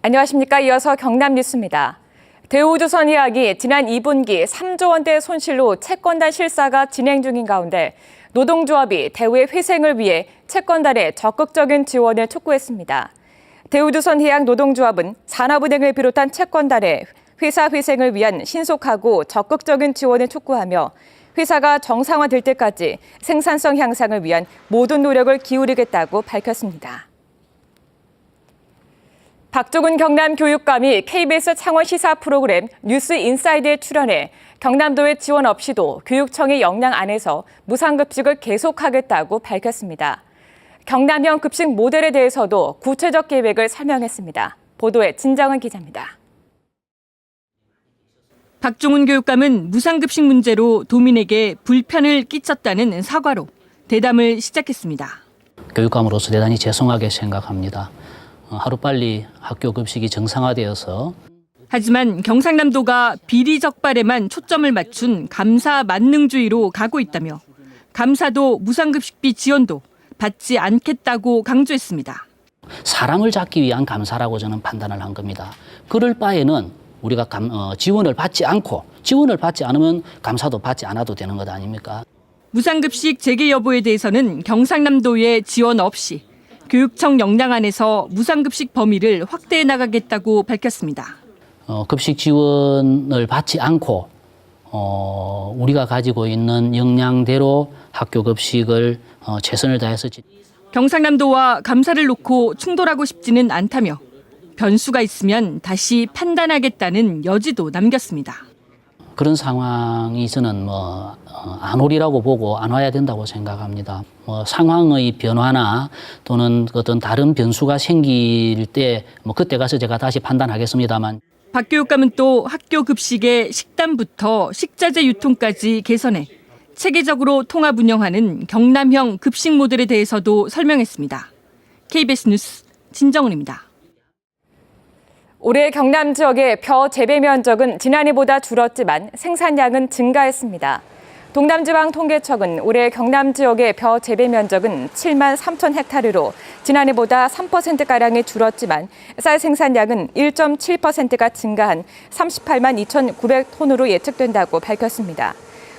안녕하십니까. 이어서 경남 뉴스입니다. 대우조선해양이 지난 2분기 3조 원대 손실로 채권단 실사가 진행 중인 가운데 노동조합이 대우의 회생을 위해 채권단에 적극적인 지원을 촉구했습니다. 대우조선해양 노동조합은 산업은행을 비롯한 채권단에 회사 회생을 위한 신속하고 적극적인 지원을 촉구하며 회사가 정상화될 때까지 생산성 향상을 위한 모든 노력을 기울이겠다고 밝혔습니다. 박종훈 경남교육감이 KBS 창원 시사 프로그램 뉴스 인사이드에 출연해 경남도의 지원 없이도 교육청의 역량 안에서 무상급식을 계속하겠다고 밝혔습니다. 경남형 급식 모델에 대해서도 구체적 계획을 설명했습니다. 보도에 진정은 기자입니다. 박종훈 교육감은 무상급식 문제로 도민에게 불편을 끼쳤다는 사과로 대담을 시작했습니다. 교육감으로서 대단히 죄송하게 생각합니다. 하루빨리 학교 급식이 정상화되어서 하지만 경상남도가 비리 적발에만 초점을 맞춘 감사 만능주의로 가고 있다며 감사도 무상급식비 지원도 받지 않겠다고 강조했습니다. 사람을 잡기 위한 감사라고 저는 판단을 한 겁니다. 그럴 바에는 우리가 지원을 받지 않으면 감사도 받지 않아도 되는 것 아닙니까? 무상급식 재개 여부에 대해서는 경상남도의 지원 없이 교육청 역량 안에서 무상급식 범위를 확대해 나가겠다고 밝혔습니다. 급식 지원을 받지 않고 우리가 가지고 있는 역량대로 학교 급식을 최선을 다해서 경상남도와 감사를 놓고 충돌하고 싶지는 않다며 변수가 있으면 다시 판단하겠다는 여지도 남겼습니다. 그런 상황이 저는 안 오리라고 보고 안 와야 된다고 생각합니다. 상황의 변화나 또는 어떤 다른 변수가 생길 때 그때 가서 제가 다시 판단하겠습니다만. 박 교육감은 또 학교 급식의 식단부터 식자재 유통까지 개선해 체계적으로 통합 운영하는 경남형 급식 모델에 대해서도 설명했습니다. KBS 뉴스 진정은입니다. 올해 경남 지역의 벼 재배 면적은 지난해보다 줄었지만 생산량은 증가했습니다. 동남지방통계청은 올해 경남 지역의 벼 재배 면적은 7만 3천 헥타르로 지난해보다 3%가량이 줄었지만 쌀 생산량은 1.7%가 증가한 38만 2,900톤으로 예측된다고 밝혔습니다.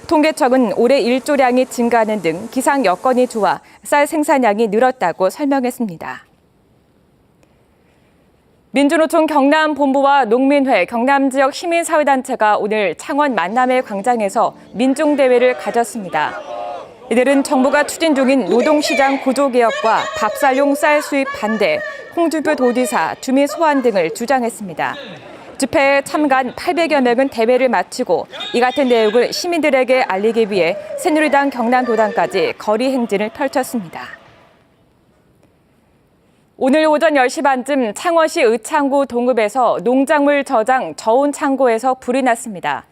통계청은 올해 일조량이 증가하는 등 기상 여건이 좋아 쌀 생산량이 늘었다고 설명했습니다. 민주노총 경남본부와 농민회, 경남지역 시민사회단체가 오늘 창원 만남의 광장에서 민중대회를 가졌습니다. 이들은 정부가 추진 중인 노동시장 구조개혁과 밥살용 쌀 수입 반대, 홍준표 도지사, 주민 소환 등을 주장했습니다. 집회에 참가한 800여 명은 대회를 마치고 이 같은 내용을 시민들에게 알리기 위해 새누리당 경남도당까지 거리 행진을 펼쳤습니다. 오늘 오전 10시 반쯤 창원시 의창구 동읍에서 농작물 저장 저온 창고에서 불이 났습니다.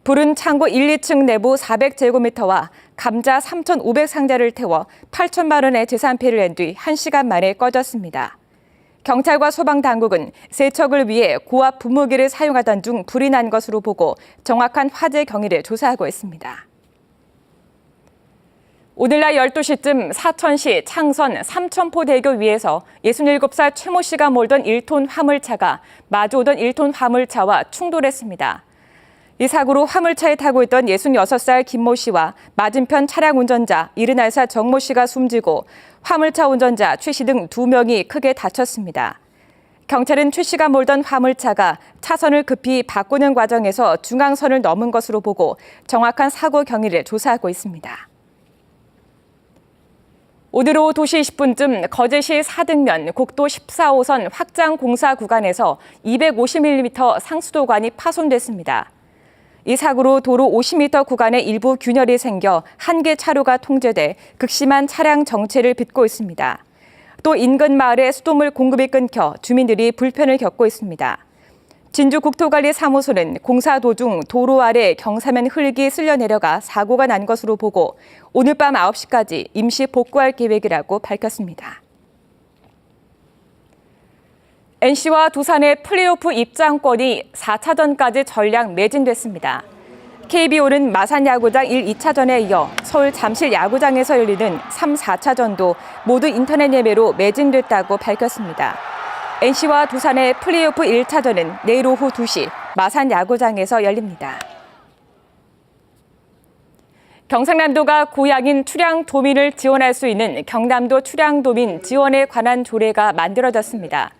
불은 창고 1, 2층 내부 400제곱미터와 감자 3,500상자를 태워 8천만 원의 재산 피해를 낸 뒤 1시간 만에 꺼졌습니다. 경찰과 소방당국은 세척을 위해 고압 분무기를 사용하던 중 불이 난 것으로 보고 정확한 화재 경위를 조사하고 있습니다. 오늘 날 12시쯤 사천시 창선 삼천포대교 위에서 67살 최모 씨가 몰던 1톤 화물차가 마주오던 1톤 화물차와 충돌했습니다. 이 사고로 화물차에 타고 있던 66살 김모 씨와 맞은편 차량 운전자 71살 정모 씨가 숨지고 화물차 운전자 최 씨 등 2명이 크게 다쳤습니다. 경찰은 최 씨가 몰던 화물차가 차선을 급히 바꾸는 과정에서 중앙선을 넘은 것으로 보고 정확한 사고 경위를 조사하고 있습니다. 오늘 오후 2시 20분쯤 거제시 사등면 국도 14호선 확장 공사 구간에서 250mm 상수도관이 파손됐습니다. 이 사고로 도로 50m 구간에 일부 균열이 생겨 한 개 차로가 통제돼 극심한 차량 정체를 빚고 있습니다. 또 인근 마을에 수돗물 공급이 끊겨 주민들이 불편을 겪고 있습니다. 진주국토관리사무소는 공사 도중 도로 아래 경사면 흙이 쓸려 내려가 사고가 난 것으로 보고 오늘 밤 9시까지 임시 복구할 계획이라고 밝혔습니다. NC와 두산의 플레이오프 입장권이 4차전까지 전량 매진됐습니다. KBO는 마산야구장 1, 2차전에 이어 서울 잠실 야구장에서 열리는 3, 4차전도 모두 인터넷 예매로 매진됐다고 밝혔습니다. NC와 두산의 플레이오프 1차전은 내일 오후 2시 마산 야구장에서 열립니다. 경상남도가 고향인 출향도민을 지원할 수 있는 경남도 출향도민 지원에 관한 조례가 만들어졌습니다.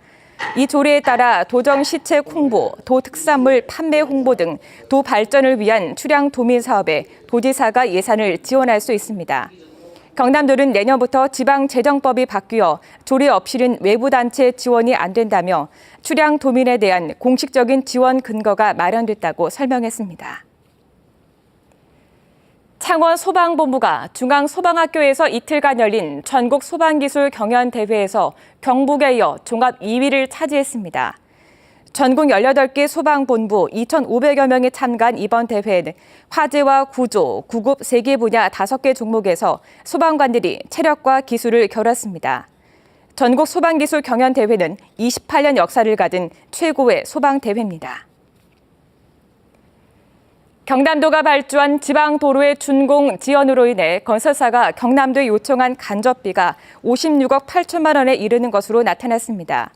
이 조례에 따라 도정 시책 홍보, 도 특산물 판매 홍보 등 도 발전을 위한 출향도민 사업에 도지사가 예산을 지원할 수 있습니다. 경남도는 내년부터 지방재정법이 바뀌어 조례 없이는 외부 단체 지원이 안 된다며 출향도민에 대한 공식적인 지원 근거가 마련됐다고 설명했습니다. 창원 소방본부가 중앙소방학교에서 이틀간 열린 전국 소방기술 경연대회에서 경북에 이어 종합 2위를 차지했습니다. 전국 18개 소방본부 2,500여 명이 참가한 이번 대회는 화재와 구조, 구급 3개 분야 5개 종목에서 소방관들이 체력과 기술을 겨뤘습니다. 전국 소방기술 경연대회는 28년 역사를 가진 최고의 소방대회입니다. 경남도가 발주한 지방도로의 준공 지연으로 인해 건설사가 경남도에 요청한 간접비가 56억 8천만 원에 이르는 것으로 나타났습니다.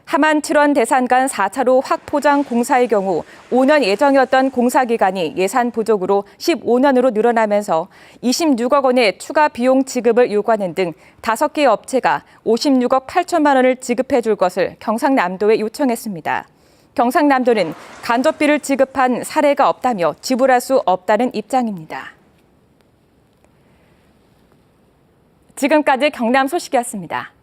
함안 7원 대산 간 4차로 확포장 공사의 경우 5년 예정이었던 공사 기간이 예산 부족으로 15년으로 늘어나면서 26억 원의 추가 비용 지급을 요구하는 등 5개 업체가 56억 8천만 원을 지급해 줄 것을 경상남도에 요청했습니다. 경상남도는 간접비를 지급한 사례가 없다며 지불할 수 없다는 입장입니다. 지금까지 경남 소식이었습니다.